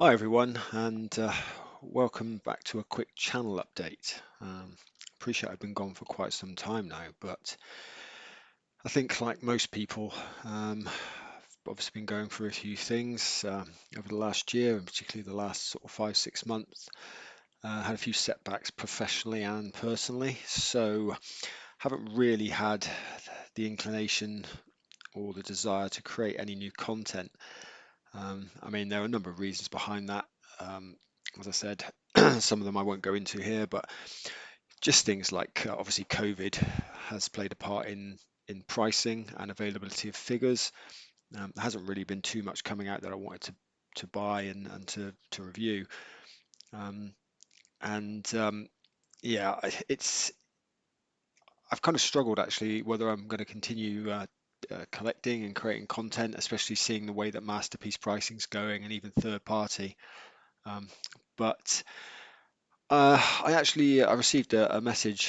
Hi everyone, and welcome back to a quick channel update. Appreciate I've been gone for quite some time now, but I think like most people, I've obviously been going through a few things over the last year, and particularly the last sort of 5, 6 months. Had a few setbacks professionally and personally, so haven't really had the inclination or the desire to create any new content. I mean, there are a number of reasons behind that. Um, as I said, some of them I won't go into here, but just things like obviously COVID has played a part in pricing and availability of figures. There hasn't really been too much coming out that I wanted to buy and to review. Um, and yeah, I've kind of struggled actually whether I'm going to continue collecting and creating content, especially seeing the way that masterpiece pricing's going and even third party. Um, but I received a message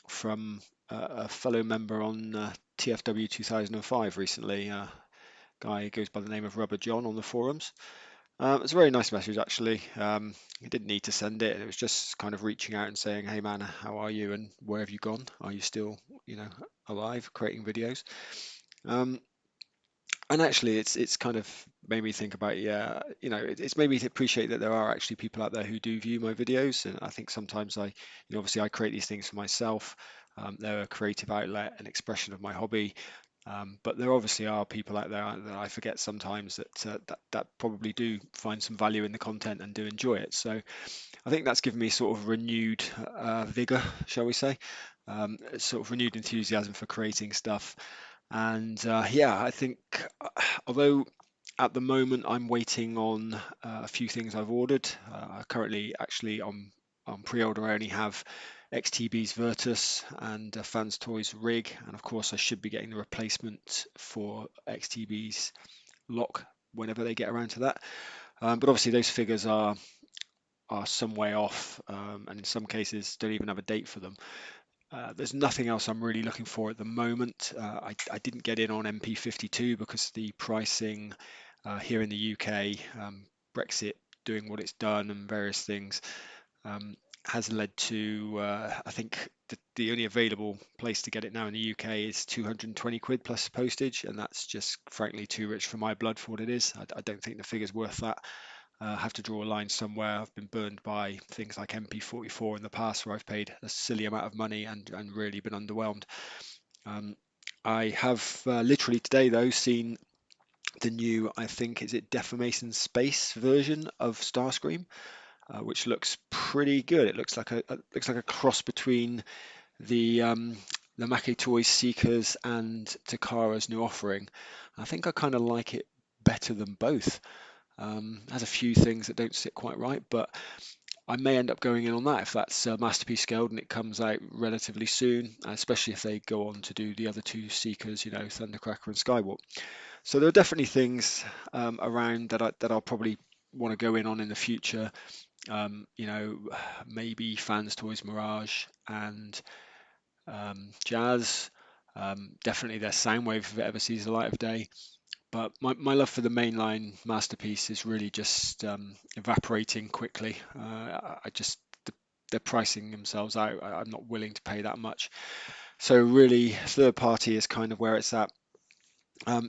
from a fellow member on TFW 2005 recently. Guy goes by the name of Rubber John on the forums. It's a very nice message actually. He didn't need to send it. It was just kind of reaching out and saying, "Hey man, how are you? And where have you gone? Are you still, alive, creating videos?" Um, and actually, it's kind of made me think about, yeah, it's made me appreciate that there are actually people out there who do view my videos. And I think sometimes obviously I create these things for myself. They're a creative outlet, an expression of my hobby. But there obviously are people out there that I forget sometimes that probably do find some value in the content and do enjoy it. So I think that's given me sort of renewed vigor, shall we say, sort of renewed enthusiasm for creating stuff. And yeah, I think although at the moment I'm waiting on a few things I've ordered. Currently, actually on pre-order, I only have XTB's Virtus and Fans Toys Rig, and of course I should be getting the replacement for XTB's lock whenever they get around to that. But obviously those figures are some way off, and in some cases don't even have a date for them. There's nothing else I'm really looking for at the moment. I didn't get in on MP52 because the pricing here in the UK, Brexit doing what it's done and various things, has led to, I think the only available place to get it now in the UK is 220 quid plus postage, and that's just frankly too rich for my blood for what it is. I don't think the figure's worth that. Have to draw a line somewhere. I've been burned by things like MP44 in the past where I've paid a silly amount of money and really been underwhelmed. Um, I have literally today though seen the new, I think, is it Deformation Space version of Starscream, which looks pretty good. It looks like a cross between the Make Toys Seekers and Takara's new offering. I think I kind of like it better than both. Has a few things that don't sit quite right, but I may end up going in on that if that's Masterpiece scaled and it comes out relatively soon, especially if they go on to do the other two Seekers, Thundercracker and Skywalk. So there are definitely things around that I'll probably want to go in on in the future. Maybe Fans Toys Mirage and Jazz. Definitely their Soundwave if it ever sees the light of day. But my love for the mainline Masterpiece is really just evaporating quickly. They're pricing themselves out. I'm not willing to pay that much. So really, third party is kind of where it's at.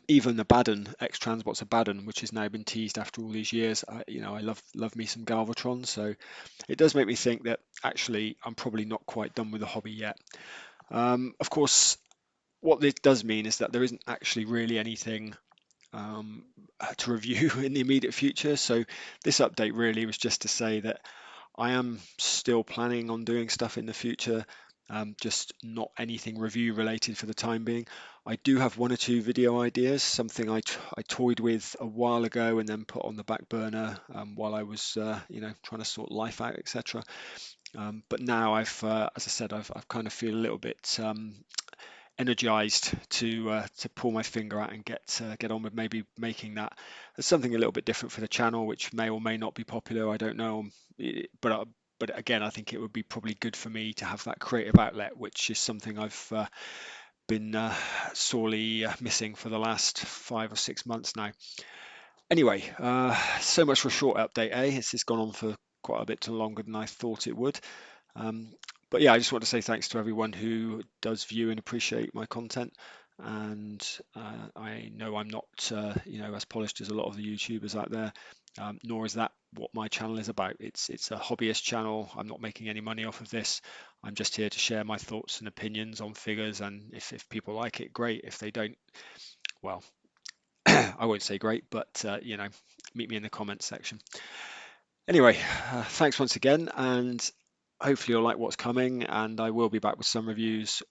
Even the Baden X Transbots of Baden, which has now been teased after all these years, I love me some Galvatron. So it does make me think that actually I'm probably not quite done with the hobby yet. Of course, what this does mean is that there isn't actually really anything um, to review in the immediate future. So this update really was just to say that I am still planning on doing stuff in the future, just not anything review related for the time being. I do have one or two video ideas, something I toyed with a while ago and then put on the back burner while I was, trying to sort life out, etc. But now as I said, I've kind of feel a little bit energized to pull my finger out and get on with maybe making that something a little bit different for the channel, which may or may not be popular. I don't know, but again, I think it would be probably good for me to have that creative outlet, which is something I've been sorely missing for the last 5 or 6 months now. Anyway, so much for a short update, eh? This has gone on for quite a bit longer than I thought it would. But yeah, I just want to say thanks to everyone who does view and appreciate my content. And I know I'm not, as polished as a lot of the YouTubers out there, nor is that what my channel is about. It's a hobbyist channel. I'm not making any money off of this. I'm just here to share my thoughts and opinions on figures. And if people like it, great. If they don't, well, I won't say great, but meet me in the comments section. Anyway, thanks once again, and hopefully you'll like what's coming, and I will be back with some reviews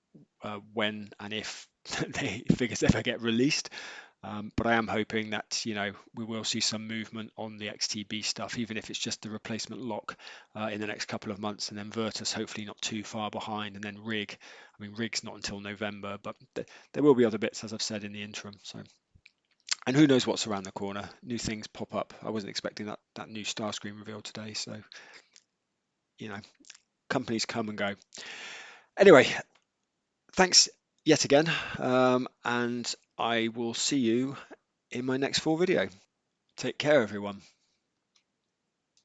when and if the figures ever get released. But I am hoping that we will see some movement on the XTB stuff, even if it's just the replacement lock in the next couple of months, and then Virtus hopefully not too far behind, and then Rig. I mean, Rig's not until November, but there will be other bits, as I've said, in the interim. So. And who knows what's around the corner? New things pop up. I wasn't expecting that new Starscream reveal today, so companies come and go. Anyway, thanks yet again, and I will see you in my next full video. Take care, everyone.